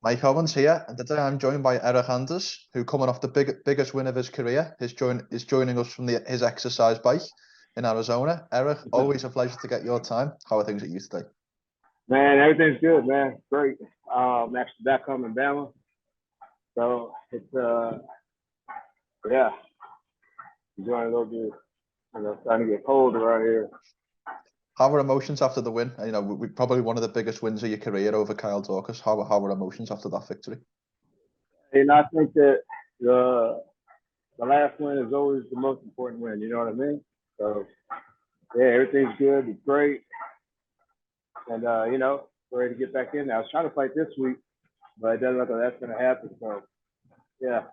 Mike Owens here, and today I'm joined by Eryk Anders, who coming off the biggest win of his career is joining us from his exercise bike in Arizona. Eryk, always a pleasure to get your time. How are things at you today? Man, everything's good, man. Great. Actually back home in Bama. So it's yeah, enjoying a little bit, starting to get cold around here. How were emotions after the win? You know, we probably one of the biggest wins of your career over Kyle Daukaus. How were emotions after that victory? And I think that the last win is always the most important win, you know what I mean? So yeah, everything's good, it's great. And we're ready to get back in there. I was trying to fight this week, but it doesn't look like that's gonna happen. So yeah,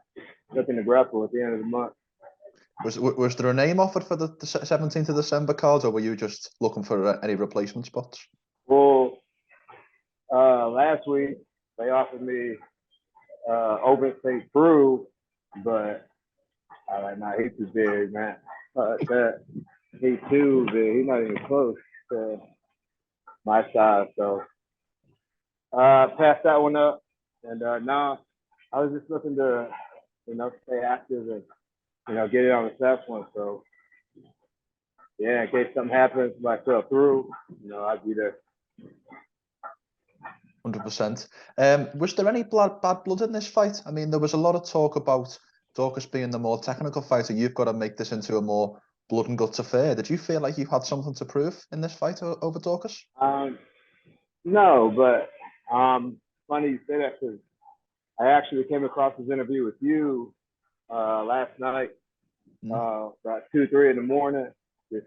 looking to grapple at the end of the month. Was there a name offered for the 17th of December cards, or were you just looking for any replacement spots? Well, last week they offered me Open St. Brew, but I like, nah, he's too big, man. He's too big. He's not even close to my size. So passed that one up. And now I was just looking to, stay active and, get it on the steps one. So yeah, in case something happens, if I fell through, I'd be there. 100%. Was there any bad blood in this fight? I mean, there was a lot of talk about Daukaus being the more technical fighter. You've got to make this into a more blood and guts affair. Did you feel like you had something to prove in this fight over Daukaus? No, but funny you say that because I actually came across this interview with you last night, about 2, 3 in the morning, just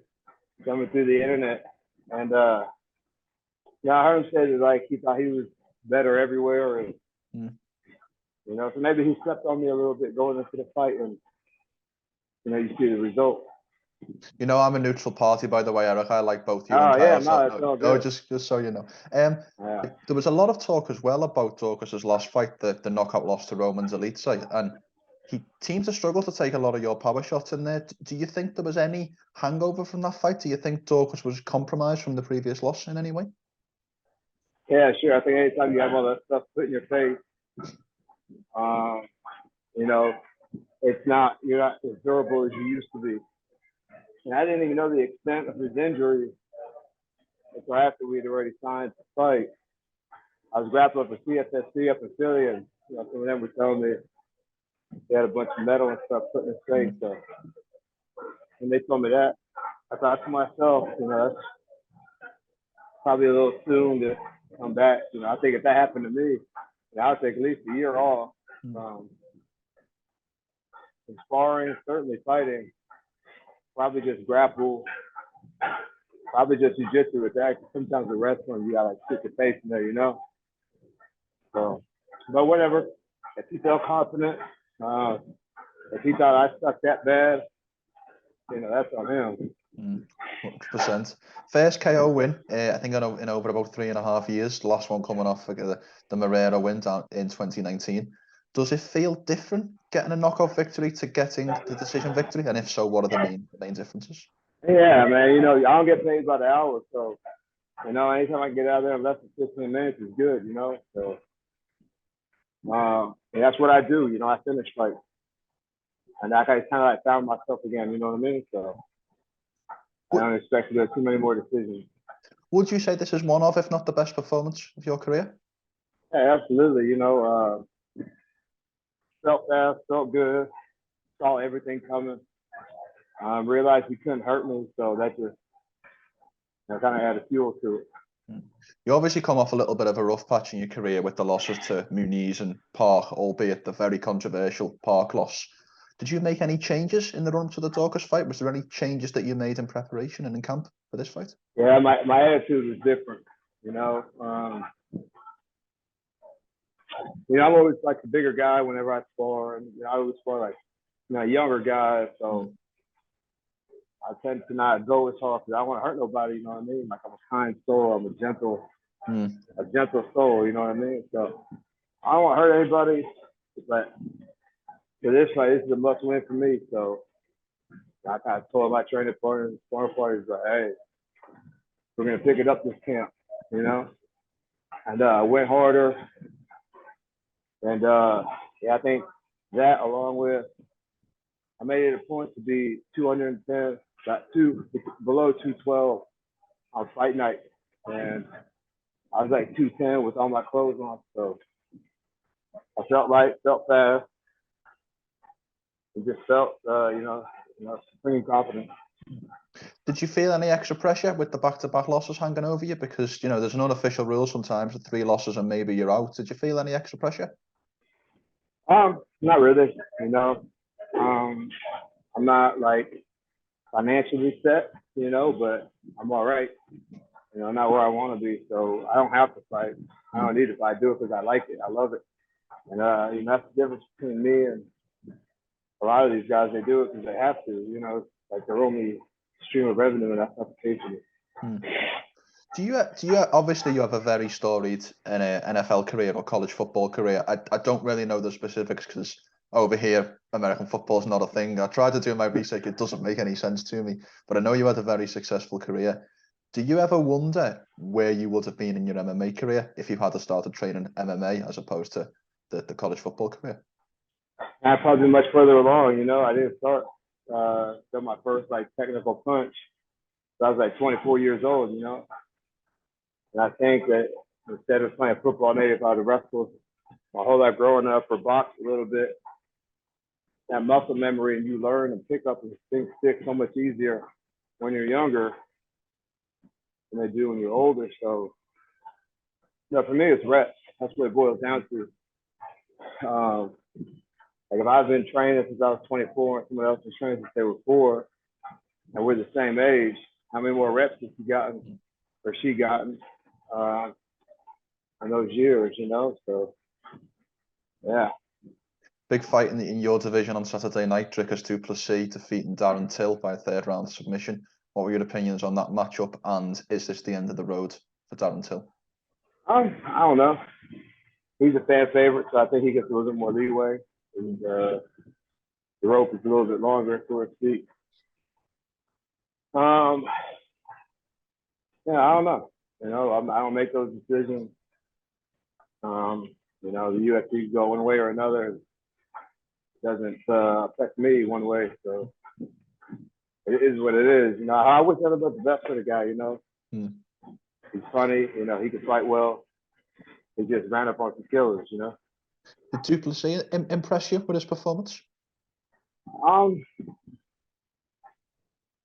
coming through the internet, and I heard him say that like he thought he was better everywhere, and so maybe he slept on me a little bit going into the fight, and you see the result. I'm a neutral party, by the way, Eryk. I like both you and Kyle. Yeah, no, just so you know. There was a lot of talk as well about Daukaus' last fight, the knockout loss to Roman Dolidze, and he seemed to struggle to take a lot of your power shots in there. Do you think there was any hangover from that fight? Do you think Daukaus was compromised from the previous loss in any way? Yeah, sure. I think anytime you have all that stuff put in your face, you're not as durable as you used to be. And I didn't even know the extent of his injury until after we'd already signed to fight. I was grappling for CFSC up in Philly, and some of them were telling me they had a bunch of metal and stuff put in his face. So, and they told me that. I thought to myself, that's probably a little soon to come back. I think if that happened to me, I'd take at least a year off. Sparring, certainly fighting, probably just grapple, probably just jiu-jitsu with that. Sometimes the wrestling, you gotta like stick your face in there, So, but whatever. If he felt confident, if he thought I sucked that bad, that's on him. 100%. First KO win, I think in over about 3.5 years. The last one coming off the Marrero win down in 2019. Does it feel different getting a knockout victory to getting the decision victory? And if so, what are the main differences? Yeah, man. I don't get paid by the hour, so anytime I get out there in less than 15 minutes is good. So and that's what I do. I finish fights, and I kind of like found myself again. You know what I mean? So I don't expect to get too many more decisions. Would you say this is one of, if not the best performance of your career? Yeah, absolutely. Felt fast, felt good, saw everything coming. Realized he couldn't hurt me, so that just kind of added fuel to it. You obviously come off a little bit of a rough patch in your career with the losses to Muniz and Park, albeit the very controversial Park loss. Did you make any changes in the run to the Daukaus fight? Was there any changes that you made in preparation and in camp for this fight? Yeah, my attitude was different. I'm always like the bigger guy whenever I spar, and I always spar like younger guys, so I tend to not go as hard because I don't want to hurt nobody. You know what I mean? Like I'm a kind soul, I'm a gentle soul. You know what I mean? So I don't want to hurt anybody, but for this fight, this is a must win for me. So I kind of told my training partners, like, hey, we're gonna pick it up this camp, and I went harder. And yeah, I think that along with I made it a point to be 210, below 212 on fight night, and I was like 210 with all my clothes on, so I felt light, felt fast, and just felt supreme confidence. Did you feel any extra pressure with the back-to-back losses hanging over you? Because, there's an unofficial rule sometimes with 3 losses and maybe you're out. Did you feel any extra pressure? Not really. I'm not like financially set, but I'm all right. Not where I want to be, so I don't have to fight. I don't need to fight. I do it because I like it. I love it, and that's the difference between me and a lot of these guys. They do it because they have to. Like their only stream of revenue, and that's not the case for me. Do you obviously you have a very storied NFL career or college football career. I don't really know the specifics because over here American football is not a thing. I tried to do my research; it doesn't make any sense to me. But I know you had a very successful career. Do you ever wonder where you would have been in your MMA career if you had started training MMA as opposed to the college football career? I'd probably be much further along. I didn't start my first technical punch. So I was 24 years old. And I think that instead of playing football, maybe if I would wrestled my whole life growing up or boxed a little bit, that muscle memory and you learn and pick up and things stick so much easier when you're younger than they do when you're older. So, for me, it's reps. That's what it boils down to. If I've been training since I was 24 and someone else was training since they were 4, and we're the same age, how many more reps has he gotten or she gotten in those years, So, yeah. Big fight in your division on Saturday night, Dricus du Plessis defeating Darren Till by a 3rd round submission. What were your opinions on that matchup, and is this the end of the road for Darren Till? I don't know. He's a fan favorite, so I think he gets a little bit more leeway. And, the rope is a little bit longer for his feet. Yeah, I don't know. I don't make those decisions. The UFC go one way or another. It doesn't affect me one way, so it is what it is. I wish nothing but the best for the guy. He's funny. He can fight well. He just ran up on some killers. Did du Plessis impress you with his performance?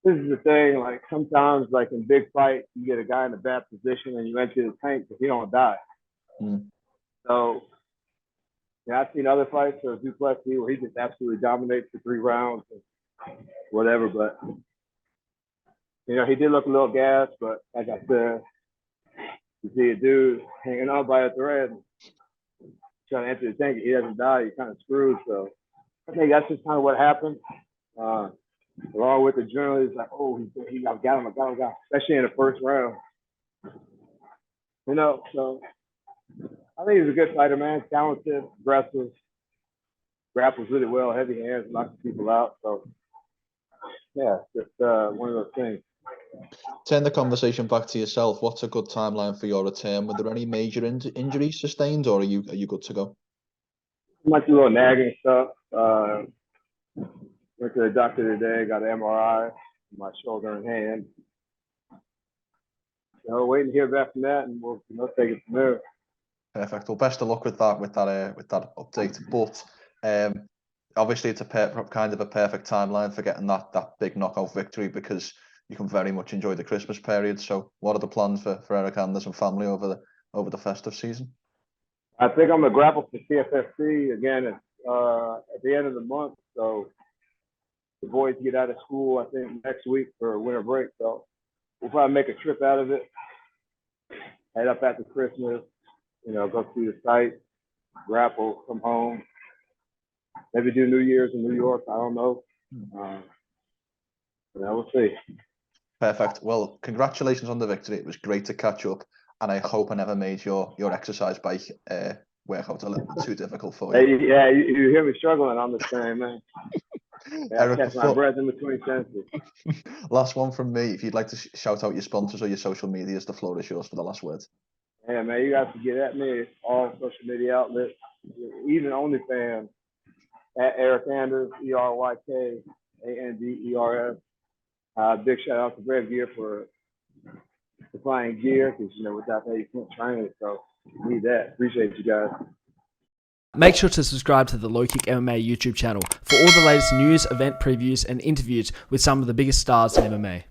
This is the thing. Sometimes, in big fights, you get a guy in a bad position and you enter the tank because he don't die. So, I've seen other fights of du Plessis where he just absolutely dominates for 3 rounds, and whatever. But he did look a little gassed. But like I said, you see a dude hanging on by a thread, trying to enter the tank. He doesn't die. You're kind of screwed. So I think that's just kind of what happened. Along with the journalists, oh, he got him, especially in the first round. So I think he's a good fighter, man. Talented, aggressive, grapples really well, heavy hands, knocks people out. So yeah, just one of those things. Turn the conversation back to yourself. What's a good timeline for your return? Were there any major injuries sustained, or are you good to go? Much a little nagging stuff. Went to the doctor today, got an MRI, my shoulder and hand. Waiting to hear back from that, and we'll take it from there. Perfect. Well, best of luck with that update. But obviously, it's kind of a perfect timeline for getting that big knockout victory, because you can very much enjoy the Christmas period. So, what are the plans for Eryk Anders and family over the festive season? I think I'm gonna grapple for CFFC again at the end of the month. So the boys get out of school, I think, next week for winter break. So we'll probably make a trip out of it. Head up after Christmas, go see the site, grapple, come home. Maybe do New Year's in New York. I don't know. We'll see. Perfect. Well, congratulations on the victory. It was great to catch up, and I hope I never made your exercise bike workout a little too difficult for you. Yeah, you hear me struggling on this thing, man. Yeah, Eryk, I catch my breath in between sentences. Last one from me. If you'd like to shout out your sponsors or your social medias, the floor is yours for the last words. Yeah, man, you guys can get at me all social media outlets. even OnlyFans at Eryk Anders, ERYKANDERS. Big shout out to Red Gear for supplying gear, because without that you can't train it. So need that. Appreciate you guys. Make sure to subscribe to the LowKick MMA YouTube channel for all the latest news, event previews, and interviews with some of the biggest stars in MMA.